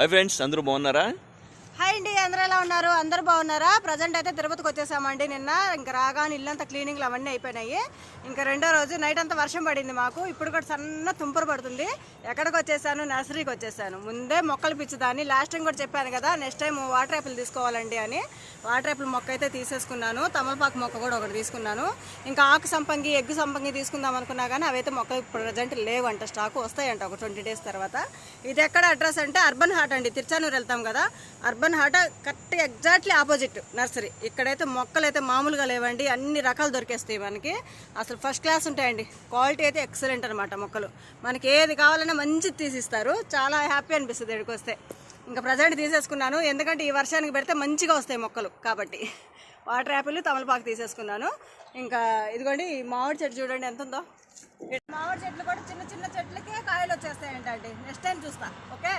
Hi friends, అందరూ బాగున్నారా? Hi అండి, అందరూ ఎలా ఉన్నారు? అందరూ బాగున్నారా? ప్రజెంట్ అయితే తిరుపతికి వచ్చేసామండి. నిన్న ఇంకా రాగానే ఇల్లంతా క్లీనింగ్లు అవన్నీ అయిపోయినాయి. ఇంకా రెండో రోజు నైట్ అంతా వర్షం పడింది మాకు. ఇప్పుడు కూడా సన్న తుంపరు పడుతుంది. ఎక్కడికి వచ్చేసాను? నర్సరీకి వచ్చేసాను. ముందే మొక్కలు పిచ్చుదాన్ని. లాస్ట్ టైం కూడా చెప్పాను కదా, నెక్స్ట్ టైం వాటర్ యాపిల్ తీసుకోవాలండి అని. వాటర్ యాపిల్ మొక్క అయితే తీసేసుకున్నాను. తమలపాకు మొక్క కూడా ఒకటి తీసుకున్నాను. ఇంకా ఆకు సంపంగి, ఎగ్గు సంపంగి తీసుకుందాం అనుకున్నా కానీ అవైతే మొక్కలు ప్రజెంట్ లేవంట. స్టాకు వస్తాయంట ఒక 20 days తర్వాత. ఇది ఎక్కడ అడ్రస్ అంటే అర్బన్ హార్ట్ అండి. తిరుచానూరు వెళ్తాం కదా, urban heart correct exactly opposite nursery. ఇక్కడైతే మొక్కలు అయితే మామూలుగా లేవండి, అన్ని రకాలు దొరికేస్తాయి మనకి. అసలు ఫస్ట్ క్లాస్ ఉంటాయండి. క్వాలిటీ అయితే ఎక్సలెంట్ అనమాట. మొక్కలు మనకి ఏది కావాలన్నా మంచిది తీసిస్తారు. చాలా హ్యాపీ అనిపిస్తుంది ఇక్కడికి వస్తే. ఇంకా ప్రజెంట్ తీసేసుకున్నాను, ఎందుకంటే ఈ వర్షానికి పెడితే మంచిగా వస్తాయి మొక్కలు కాబట్టి. వాటర్ యాపిల్, తమలపాకు తీసేసుకున్నాను. ఇంకా ఇదిగోండి ఈ మామిడి చెట్టు చూడండి ఎంత ఉందో. మామిడి చెట్లు కూడా చిన్న చిన్న చెట్లకే కాయలు వచ్చేస్తాయంట అండి. నెక్స్ట్ టైం చూస్తా. ఓకే.